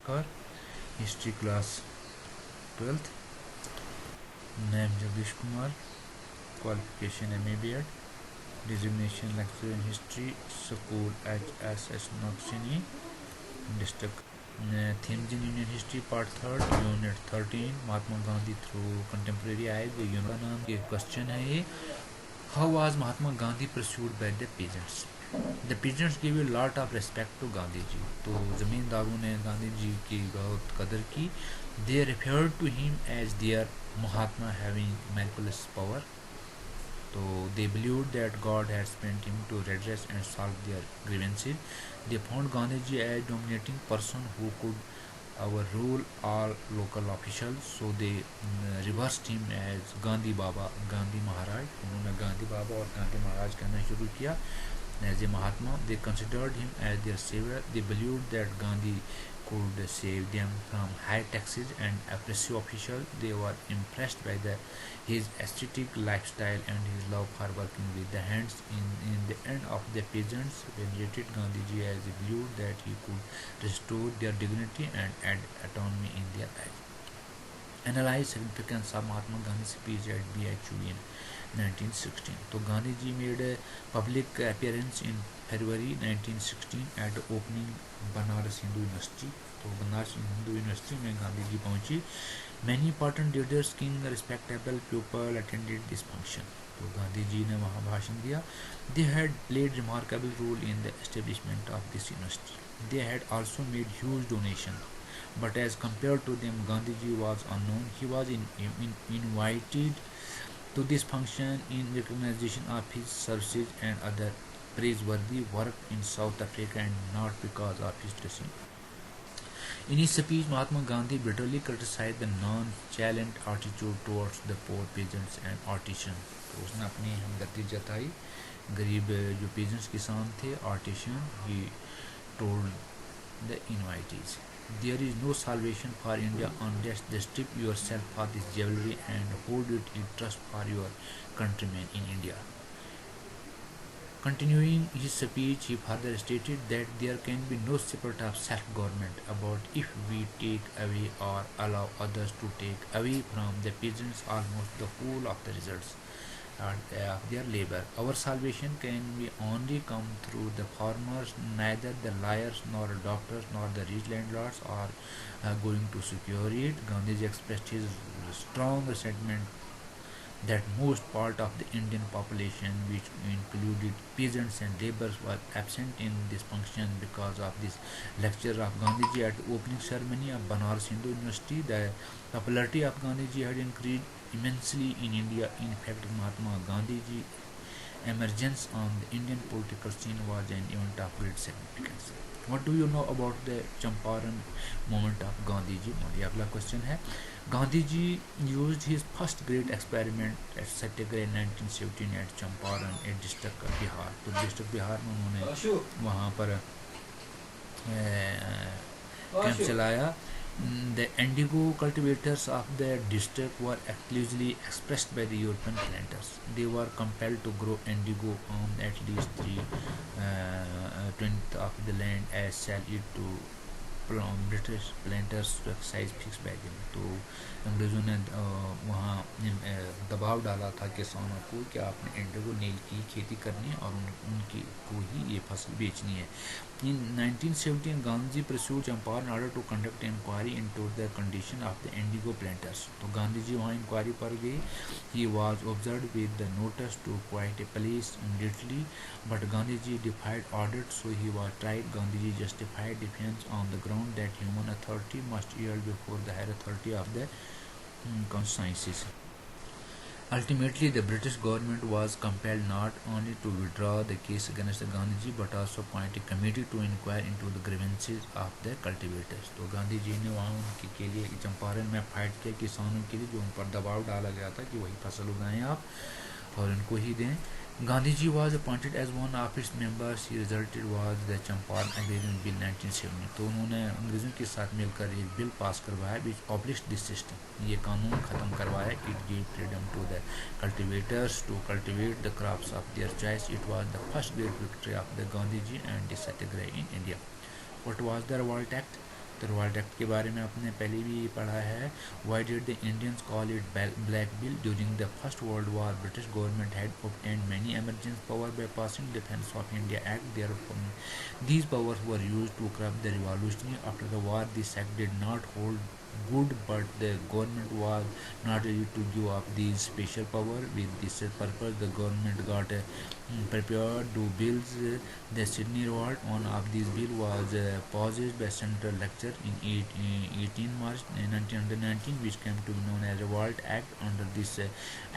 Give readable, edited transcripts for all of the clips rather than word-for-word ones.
Namaskar. History class 12th. Name Jagdish Kumar. Qualification MA B.Ed. Designation Lecturer in History. School HSS Noxini. District. Themes in Indian History Part 3rd. Unit 13. Mahatma Gandhi through Contemporary Eyes. Unit का नाम ये question है ये. How was Mahatma Gandhi pursued by the peasants? The peasants give a lot of respect to Gandhi ji. तो ज़मींदारों ने गांधी जी की बहुत कदर की. They referred to him as their Mahatma having miraculous power. So they believed that God had sent him to redress and solve their grievances. They found Gandhiji as dominating person who could overrule all local officials. So they reversed him as Gandhi Baba, Gandhi Maharaj. उन्होंने गांधी बाबा और गांधी महाराज कहना शुरू किया. As a Mahatma, they considered him as their savior. They believed that Gandhi could save them from high taxes and oppressive officials. They were impressed by his ascetic lifestyle and his love for working with the hands. In the end of the peasants venerated Gandhiji as he believed that he could restore their dignity and add autonomy in their life. Analyze significance of Mahatma Gandhi's speech at BHU in 1916. तो Gandhi ji made a public appearance in February 1916 at the opening Banaras Hindu university. तो Banaras Hindu university में गांधी जी पहुंची. Many important leaders, king, respectable people attended this function. तो गांधी जी ने वहाँ भाषण दिया. They had played remarkable role in the establishment of this university. They had also made huge donations. But as compared to them, Gandhiji was unknown. He was invited to this function in recognition of his services and other praiseworthy work in South Africa and not because of his dressing. In his speech, Mahatma Gandhi bitterly criticized the nonchalant attitude towards the poor peasants and artisans. तो उसने अपनी हमदर्दी जताई गरीब जो peasants किसान थे artisan. He told the invitees, there is no salvation for India unless they strip yourself of this jewelry and hold it in trust for your countrymen in India. Continuing his speech, he further stated that there can be no spirit of self-government about if we take away or allow others to take away from the peasants almost the whole of the results of their labor. Our salvation can be only come through the farmers. Neither the lawyers nor doctors nor the rich landlords are going to secure it. Gandhiji expressed his strong resentment that most part of the Indian population, which included peasants and laborers, was absent in this function because of this lecture of Gandhiji at the opening ceremony of Banaras Hindu University. The popularity of Gandhiji had increased immensely in India. In fact, Mahatma Gandhi's emergence on the Indian political scene was an event of great significance. What do you know about the Champaran movement of Gandhiji? ये अगला question है. Gandhiji used his first great experiment at Satyagraha in 1917 at Champaran, a district of Bihar. तो district Bihar में उन्होंने वहाँ पर camp चलाया. The indigo cultivators of the district were exclusively expressed by the European planters. They were compelled to grow indigo on at least 3/20 of the land as sell it to British planters to excise fixed by them. तो अंग्रेज़ों ने वहाँ दबाव डाला था किसानों को कि आपने इंडिगो नील की खेती करनी है और उनकी को ही ये फसल बेचनी है. In 1917, Gandhi pursued Champaran in order to conduct inquiry into the condition of the indigo planters. तो गांधी जी वहाँ इंक्वायरी पर गए. He was observed with the notice to quit a place immediately, but Gandhi ji defied audit, so he was tried. Gandhi ji justified defense on the ground that human authority must yield before the higher authority of the consciences. Ultimately, the British government was compelled not only to withdraw the case against Gandhiji but also appoint a committee to inquire into the grievances of the cultivators. तो गांधी जी ने वहाँ उनके के लिए चंपारण में fight किया किसानों के लिए जो उन पर दबाव डाला गया था कि वही फसल उगाएं आप और इनको ही दें. Gandhiji was appointed as one of its members. He resulted was the Champaran Agrarian Bill 1970. तो उन्होंने अंग्रेज़ों के साथ मिलकर एक बिल पास करवाया which abolished this system. ये कानून ख़त्म करवाया. It gave freedom to the cultivators to cultivate the crops of their choice. It was the first great victory of the Gandhiji and the Satyagraha in India. What was the Revolt Act? तो revolt act के बारे में आपने पहले भी पढ़ा है. Why did the Indians call it Black Bill? During the First World War, British government had obtained many emergency power by passing Defence of India Act. Therefore, these powers were used to curb the revolution. After the war, this act did not hold good, but the government was not ready to give up these special power. With this purpose, the government got prepared to build the Sydney Revolt. One of these bill was passed by Central Lecture in 18 March 1919, which came to be known as Revolt Act. Under this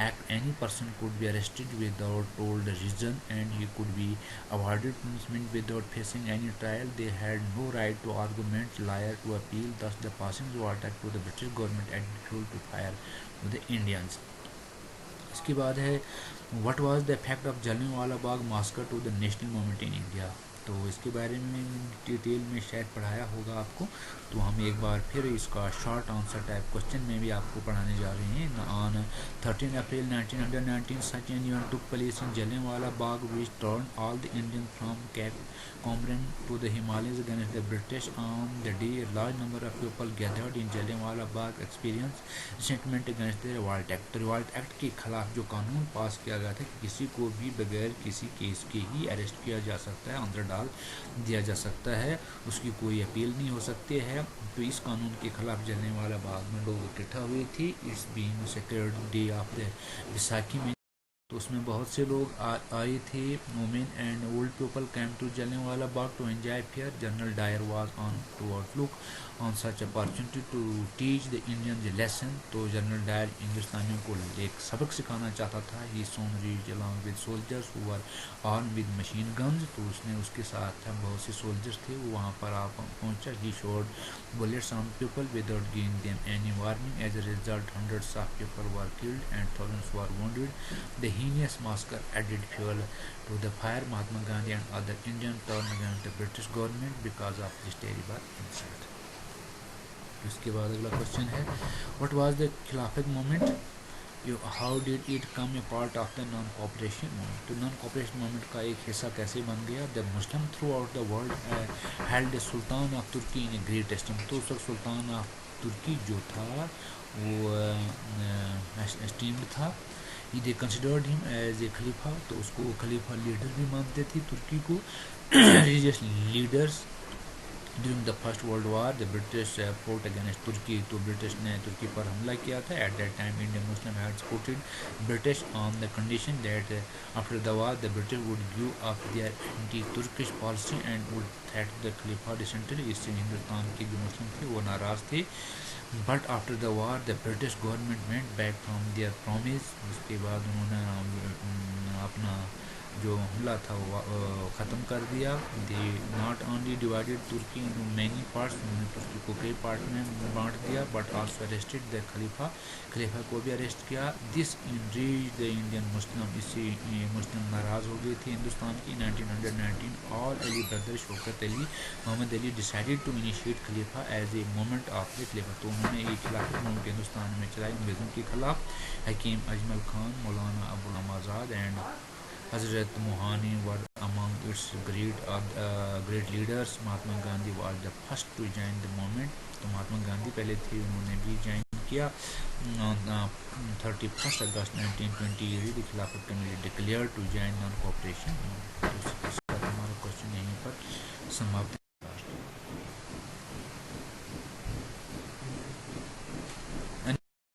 act, any person could be arrested without told reason, and he could be awarded punishment without facing any trial. They had no right to argument, liar, to appeal. Thus, the passing Revolt Act to the British government added fuel to fire to the Indians. इसके बाद है what was the effect of Jallianwala Bagh massacre to the national movement in India. तो इसके बारे में detail में शायद पढ़ाया होगा आपको, तो हम एक बार फिर इसका शॉर्ट आंसर टाइप क्वेश्चन में भी आपको पढ़ाने जा रहे हैं. On 13 April 1919 such an event took place in Jallianwala Bagh which turned all the Indians from Cape Comorin to the Himalayas against the British. On the day, a large number of people gathered in Jallianwala Bagh experienced resentment against the Revolt Act. तो revolt act के खिलाफ जो कानून पास किया गया था कि किसी को भी बगैर किसी केस के ही अरेस्ट किया जा सकता है, अंदर डाल दिया जा सकता है, उसकी कोई अपील नहीं हो सकती है. तो इस कानून के खिलाफ जलियांवाला बाग में लोग इकट्ठा हुए थे इस being sacred day of the Vaisakhi में. तो उसमें बहुत से लोग आए थे. Women and old people came to Jallianwala Bagh to enjoy fair. General Dyer was on to outlook on such opportunity to teach the Indian lesson. तो जनरल डायर हिंदुस्तानियों को एक सबक सिखाना चाहता था. He soon reach along with soldiers who were armed with machine guns. तो उसने उसके साथ बहुत से सोल्जर्स थे, वो वहाँ पर आप पहुँचा. He showed bullets on people without giving them any warning. As a result, hundreds of people were killed and thousands were wounded. The heinous massacre added fuel to the fire. Mahatma Gandhi and other Indians turned against the British government because of this terrible incident. इसके बाद अगला question है what was the Khilafat movement. How did it come a part of the non cooperation movement. तो non cooperation movement का एक हिस्सा कैसे बन गया. The Muslim throughout the world held the sultan of Turkey in a great esteem. तो उस वक्त सुल्तान ऑफ तुर्की जो था वो एस्टीम्ड था. They considered him as a खलीफा. तो उसको खलीफा लीडर भी मानते थे तुर्की को. Religious leaders. During the first world war the British fought against Turkey. तो ब्रिटिश ने तुर्की पर हमला किया था. At that time Indian Muslim had supported British on the condition that after the war the British would give up their anti Turkish policy and would treat the खलीफा decently. इससे हिंदुस्तान के जो मुस्लिम थे वो नाराज़ थे. But after the war the British government went back from their promise. उसके बाद उन्होंने अपना जो हमला था वो ख़त्म कर दिया. They not only divided Turkey in many parts. उन्होंने तुर्की को कई पार्ट में बांट दिया. बट आल्सो अरेस्टेड द खलीफा. खलीफा को भी अरेस्ट किया. This enraged the Indian Muslim. इससे मुस्लिम नाराज़ हो गए थे हिंदुस्तान की. 1919 all Ali brother Shaukat Ali Mohammad Ali decided to initiate खलीफा as a movement of the खलीफा. तो उन्होंने एक खिलाफत मूवमेंट हिंदुस्तान में चलाई अंग्रेज़ों के खिलाफ. हकीम अजमल खान, मौलाना अबुल आज़ाद and Hazrat Mohani were among its great leaders. Mahatma Gandhi was the first to join the movement. तो महात्मा गांधी पहले थे, उन्होंने भी ज्वाइन किया. 31 August 1920 the Khilafat committee declare to join non cooperation. तो हमारा क्वेश्चन यहीं पर समाप्त.